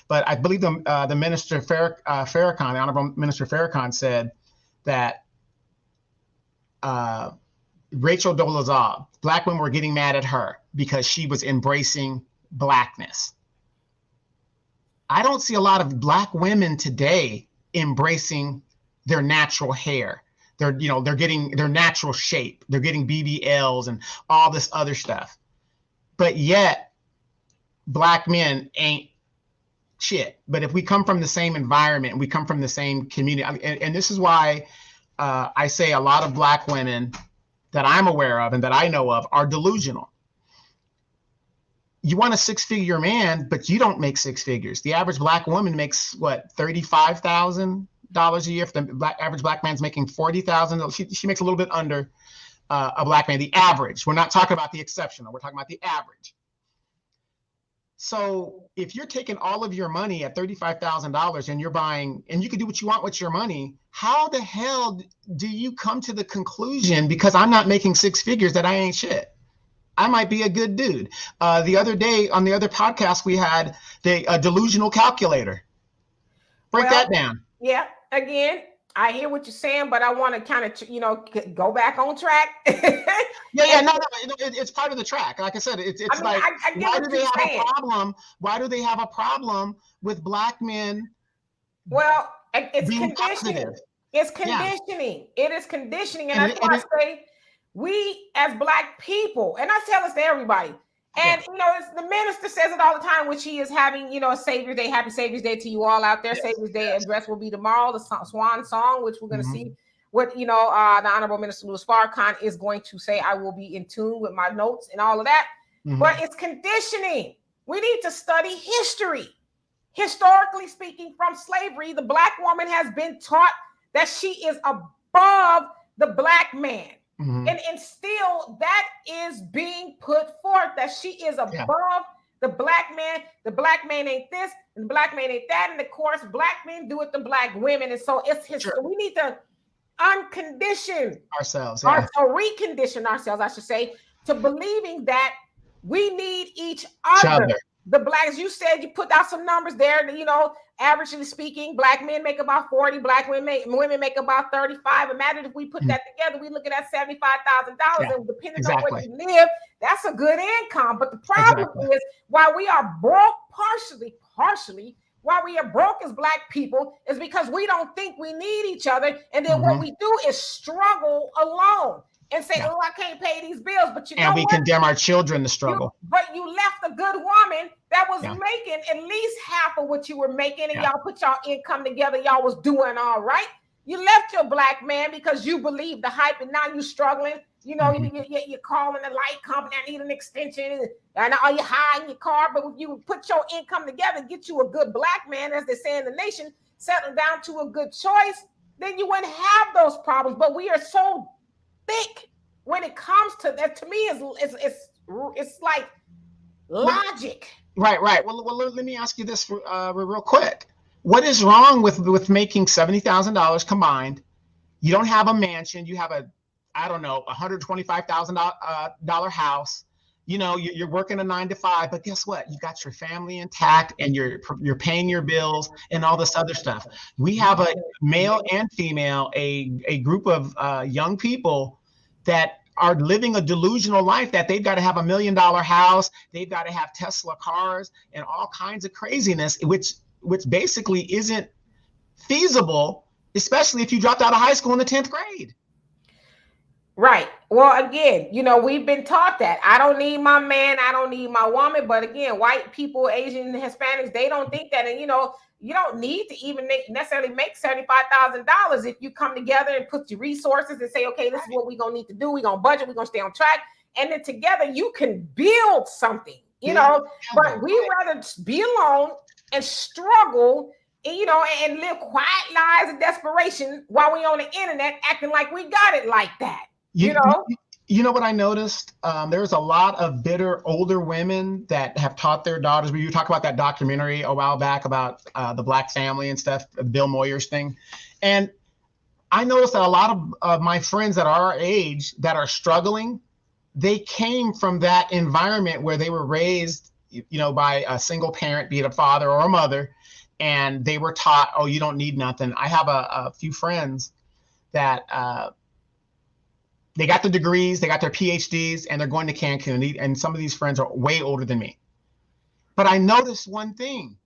B: But I believe the Minister Farrakhan, the Honorable Minister Farrakhan, said that Rachel Dolezal, black women were getting mad at her because she was embracing blackness. I don't see a lot of black women today embracing their natural hair. They're getting their natural shape. They're getting BBLs and all this other stuff. But yet, black men ain't shit. But if we come from the same environment, we come from the same community, and this is why I say a lot of black women that I'm aware of and that I know of are delusional. You want a six-figure man, but you don't make six figures. The average black woman makes what, $35,000 a year. If the average black man's making $40,000, she makes a little bit under a black man. The average. We're not talking about the exceptional. We're talking about the average. So if you're taking all of your money at $35,000 and you're buying, and you can do what you want with your money, how the hell do you come to the conclusion, because I'm not making six figures, that I ain't shit? I might be a good dude. The other day on the other podcast, we had the delusional calculator. Break that down.
A: Yeah. Again, I hear what you're saying, but I want to kind of, go back on track.
B: No, it's part of the track. Like I said, it's like, why do they have a problem? Why do they have a problem with black men?
A: Well, it's conditioning. Positive? It's conditioning. Yeah. It is conditioning. And that's why I say, we as black people, and I tell this to everybody, and the minister says it all the time, which he is having, a Savior's Day, Happy Savior's Day to you all out there. Yes, Savior's Day address will be tomorrow, the Swan Song, which we're going to see what, the Honorable Minister Louis Farrakhan is going to say. I will be in tune with my notes and all of that. But it's conditioning. We need to study history. Historically speaking, from slavery, the black woman has been taught that she is above the black man. And still that is being put forth, that she is above the black man. The black man ain't this and the black man ain't that. And of course, black men do it to black women. And so it's history. Sure. We need to uncondition
B: ourselves,
A: or recondition ourselves, I should say, to believing that we need each other. The blacks, you said, you put out some numbers there, averagely speaking, black men make about 40, black women make about 35. Imagine if we put that together, we look at that $75,000, and depending on where you live, that's a good income. But the problem is, while we are broke partially, why we are broke as black people is because we don't think we need each other. And then what we do is struggle alone. And say, oh, I can't pay these bills, but you know what? And we
B: condemn our children to struggle.
A: But you left a good woman that was making at least half of what you were making, and y'all put y'all income together. Y'all was doing all right. You left your black man because you believe the hype, and now you're struggling. You're calling the light company, I need an extension, and are you high in your car? But if you put your income together, get you a good black man, as they say in the nation, settle down to a good choice, then you wouldn't have those problems. But we are so thick when it comes to that. To me, it's like logic.
B: Right. Well, let me ask you this real quick. What is wrong with making $70,000 combined? You don't have a mansion. You have $125,000 house. You're working a 9 to 5, but guess what? You got your family intact, and you're paying your bills and all this other stuff. We have a male and female, a group of young people that are living a delusional life that they've got to have $1 million house, they've got to have Tesla cars and all kinds of craziness, which basically isn't feasible, especially if you dropped out of high school in the 10th grade.
A: Right. Well, again, we've been taught that I don't need my man, I don't need my woman. But again, white people, Asian, Hispanics, they don't think that. And, you don't need to even necessarily make $75,000 if you come together and put your resources and say, okay, this is what we're going to need to do. We're going to budget. We're going to stay on track. and then together you can build something, but we rather be alone and struggle, and live quiet lives of desperation while we on the internet acting like we got it like that. You
B: know what I noticed? There's a lot of bitter older women that have taught their daughters. You talk about that documentary a while back about the Black family and stuff, Bill Moyer's thing. And I noticed that a lot of my friends that are our age that are struggling, they came from that environment where they were raised, by a single parent, be it a father or a mother, and they were taught, oh, you don't need nothing. I have a few friends that they got the degrees, they got their PhDs, and they're going to Cancun. And some of these friends are way older than me. But I noticed one thing.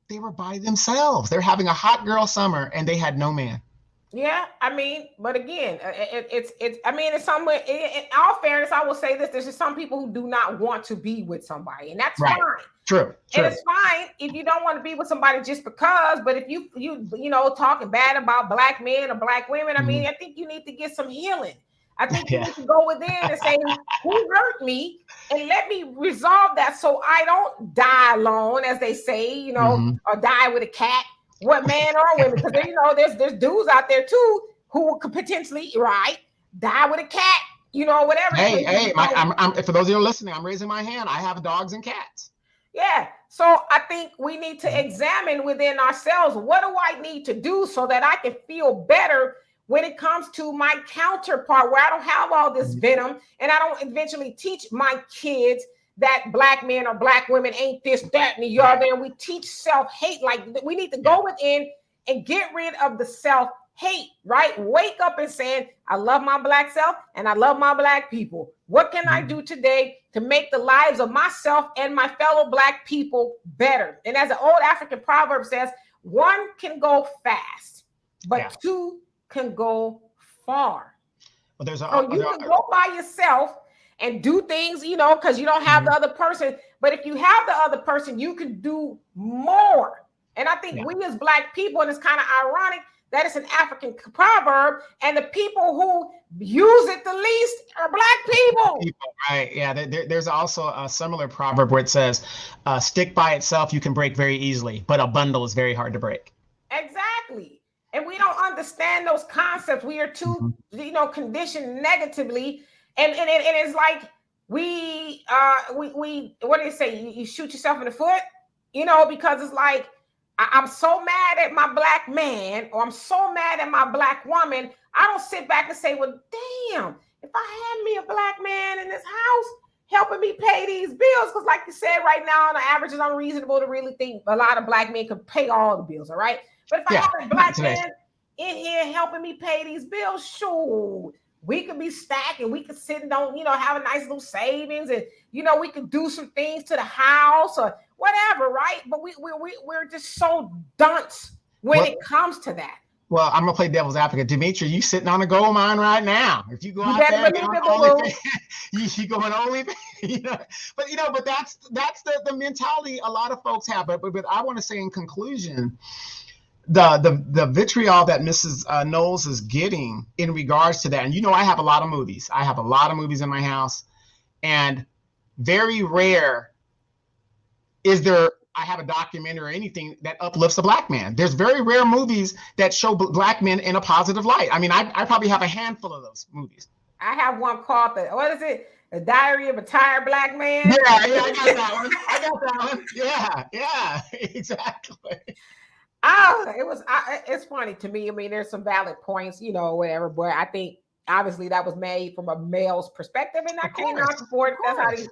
B: They were by themselves. They're having a hot girl summer, and they had no man.
A: Yeah, but again, it's somewhere. In all fairness, I will say this: there's just some people who do not want to be with somebody, and that's fine.
B: True.
A: And it's fine if you don't want to be with somebody just because. But if you talking bad about Black men or Black women, I think you need to get some healing. I think you need to go within and say, who hurt me? And let me resolve that so I don't die alone, as they say, or die with a cat. What man or women? Because there's dudes out there too who could potentially die with a cat, whatever.
B: Hey, I'm for those of you listening, I'm raising my hand. I have dogs and cats.
A: Yeah. So I think we need to examine within ourselves, what do I need to do so that I can feel better when it comes to my counterpart, where I don't have all this venom, and I don't eventually teach my kids that Black men or Black women ain't this, that, and the other. And we teach self-hate. Like, we need to go within and get rid of the self-hate, right? Wake up and saying, I love my Black self and I love my Black people. What can I do today to make the lives of myself and my fellow Black people better? And as an old African proverb says, one can go fast, but two can go far.
B: Well,
A: you can go by yourself and do things, because you don't have the other person. But if you have the other person, you can do more. And I think we as Black people, and it's kind of ironic that it's an African proverb, and the people who use it the least are Black people.
B: Right. Yeah. There's also a similar proverb where it says, stick by itself, you can break very easily, but a bundle is very hard to break.
A: Exactly. And we don't understand those concepts. We are too, conditioned negatively. And it's like we what do they say? You shoot yourself in the foot, because it's like I'm so mad at my Black man, or I'm so mad at my Black woman. I don't sit back and say, well, damn, if I had me a Black man in this house helping me pay these bills, because like you said, right now on the average, it's unreasonable to really think a lot of Black men could pay all the bills. All right, but if I have a Black man in here helping me pay these bills, sure, we could be stacking. We could sit and have a nice little savings, and we could do some things to the house or whatever, right? But we're just so dunce when it comes to that.
B: Well, I'm gonna play devil's advocate. Dimitri, you sitting on a gold mine right now. If you go out there, you going only, But that's the mentality a lot of folks have. But I want to say in conclusion, the vitriol that Mrs. Knowles is getting in regards to that, and I have a lot of movies. I have a lot of movies in my house, and very rare is there I have a documentary or anything that uplifts a Black man. There's very rare movies that show Black men in a positive light. I mean, I probably have a handful of those movies.
A: I have one called The Diary of a Tired Black Man.
B: Yeah, I got that one. Yeah, exactly.
A: It's funny to me. I mean, there's some valid points, whatever, but I think obviously that was made from a male's perspective, and I cannot support it. That's how they,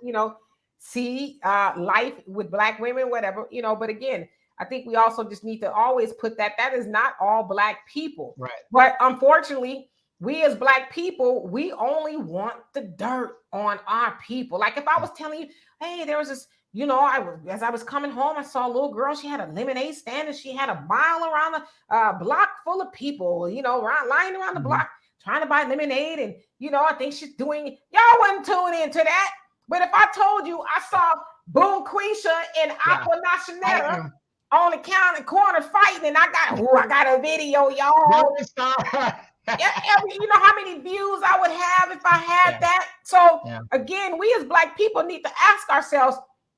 A: see life with Black women, whatever, but again, I think we also just need to always put that is not all Black people.
B: Right.
A: But unfortunately, we as Black people, we only want the dirt on our people. Like if I was telling you, hey, there was this, as I was coming home, I saw a little girl. She had a lemonade stand, and she had a mile around the block full of people, lying around the block trying to buy lemonade. And, I think she's doing, y'all wouldn't tune into that. But if I told you I saw Boom Quisha and Aqua Nationetta on the corner fighting, and I got a video, y'all. You know how many views I would have if I had that? So again, we as Black people need to ask ourselves,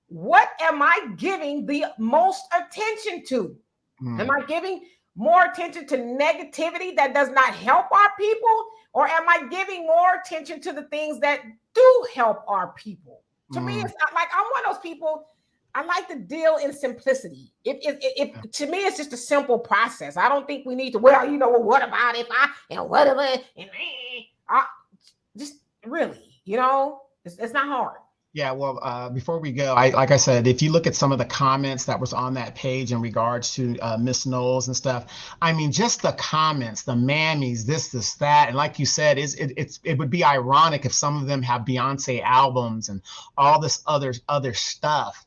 A: what am I giving the most attention to? Am I giving more attention to negativity that does not help our people? Or am I giving more attention to the things that do help our people? To me, it's not like I'm one of those people. I like to deal in simplicity. If to me, it's just a simple process. I don't think we need to. Well, what about if I and what if I just really, it's not hard.
B: Yeah, well, before we go, like I said, if you look at some of the comments that was on that page in regards to Miss Knowles and stuff, I mean, just the comments, the mammies, this, that, and like you said, it would be ironic if some of them have Beyonce albums and all this other stuff.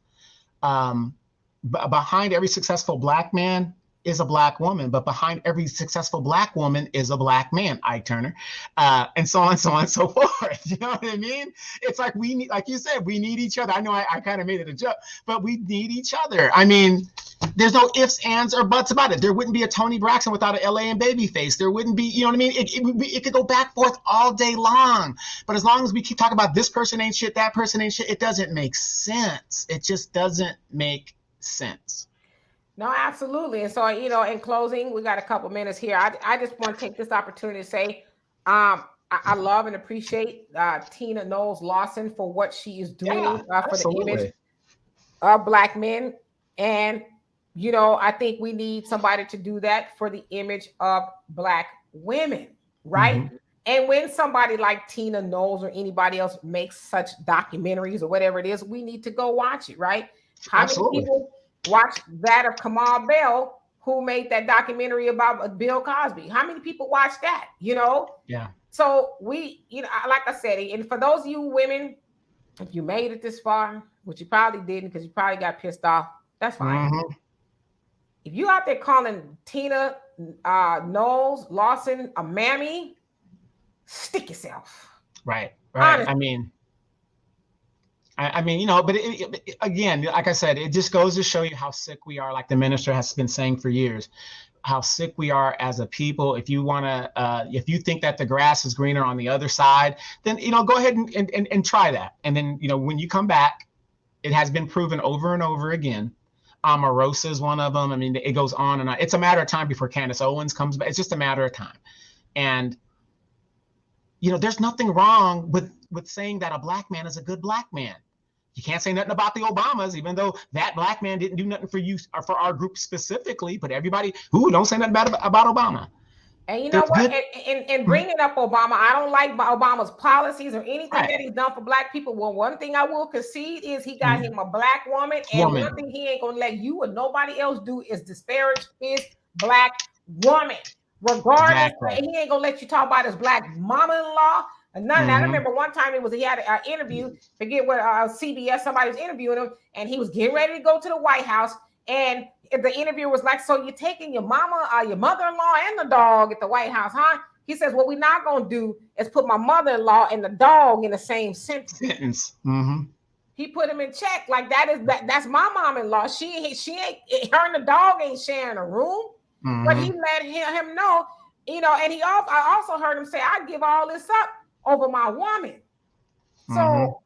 B: Behind every successful Black man is a Black woman, but behind every successful Black woman is a Black man, Ike Turner, and so on, and so forth. You know what I mean? It's like we need, like you said, we need each other. I know I kind of made it a joke, but we need each other. I mean, there's no ifs, ands, or buts about it. There wouldn't be a Tony Braxton without an LA and Babyface. There wouldn't be, you know what I mean? It could go back forth all day long. But as long as we keep talking about this person ain't shit, that person ain't shit, it doesn't make sense. It just doesn't make sense.
A: No, absolutely. And so, in closing, we got a couple minutes here. I just want to take this opportunity to say, I love and appreciate Tina Knowles-Lawson for what she is doing for the image of Black men. And, I think we need somebody to do that for the image of Black women, right? Mm-hmm. And when somebody like Tina Knowles or anybody else makes such documentaries or whatever it is, we need to go watch it, right? How many people watch that of Kamal Bell, who made that documentary about Bill Cosby? How many people watch that?
B: Yeah.
A: So we, like I said, and for those of you women, if you made it this far, which you probably didn't because you probably got pissed off, that's fine. Mm-hmm. If you out there calling Tina Knowles-Lawson a mammy, stick yourself.
B: Right. Honestly. I mean, but again, like I said, it just goes to show you how sick we are, like the minister has been saying for years, how sick we are as a people. If you want to, if you think that the grass is greener on the other side, then, go ahead and try that. And then, when you come back, it has been proven over and over again. Omarosa is one of them. I mean, it goes on and on. It's a matter of time before Candace Owens comes back. It's just a matter of time. And, there's nothing wrong with saying that a Black man is a good Black man. You can't say nothing about the Obamas, even though that Black man didn't do nothing for you or for our group specifically. But everybody, don't say nothing bad about Obama.
A: And you know what? And bringing up Obama, I don't like Obama's policies or anything that he's done for Black people. Well, one thing I will concede is he got him a Black woman. And one thing he ain't going to let you or nobody else do is disparage his Black woman. Regardless, he ain't going to let you talk about his Black mama-in-law. None of that. I remember one time he had an interview, forget what CBS, somebody was interviewing him, and he was getting ready to go to the White House. And the interviewer was like, "So you're taking your mama, your mother-in-law, and the dog at the White House, huh?" He says, "What we're not going to do is put my mother-in-law and the dog in the same sentence." Mm-hmm. He put him in check. Like that's my mom-in-law. She ain't, her and the dog ain't sharing a room. Mm-hmm. But he let him know, and I also heard him say, "I give all this up over my woman." So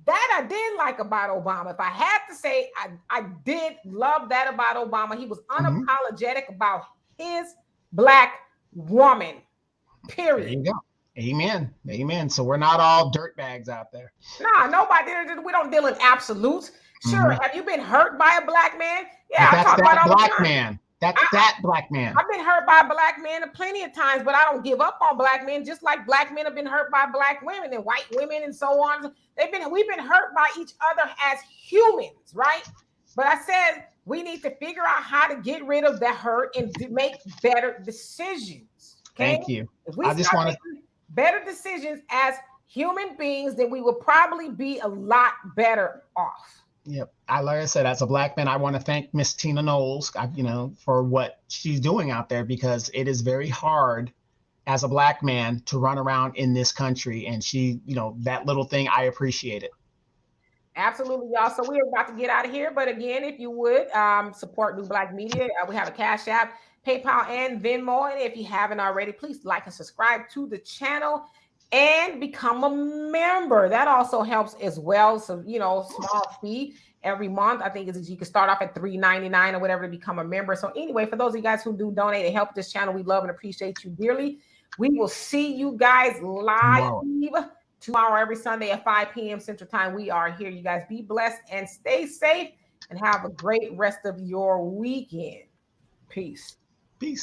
A: that I did like about Obama. If I had to say, I did love that about Obama. He was unapologetic about his Black woman, period.
B: There you go. Amen. So we're not all dirtbags out there.
A: Nah, nobody. We don't deal in absolutes. Sure. Have you been hurt by a Black man? Yeah, I talk about all the time.
B: Man. That Black man.
A: I've been hurt by a Black man plenty of times, but I don't give up on Black men. Just like Black men have been hurt by Black women and white women and so on. We've been hurt by each other as humans, right? But I said we need to figure out how to get rid of the hurt and make better decisions. Okay?
B: Thank you.
A: If we start making better decisions as human beings, then we will probably be a lot better off.
B: Yep. Like I said, as a Black man, I want to thank Miss Tina Knowles, for what she's doing out there, because it is very hard as a Black man to run around in this country. And she, that little thing, I appreciate it.
A: Absolutely, y'all. So we're about to get out of here. But again, if you would support New Black Media, we have a Cash App PayPal and Venmo. And if you haven't already, please like and subscribe to the channel and become a member. That also helps as well. So, small fee every month. I think you can start off at $3.99 or whatever to become a member. So anyway, for those of you guys who do donate and help this channel, we love and appreciate you dearly. We will see you guys live tomorrow every Sunday at 5 p.m. Central Time. We are here. You guys be blessed and stay safe and have a great rest of your weekend. Peace.
B: Peace.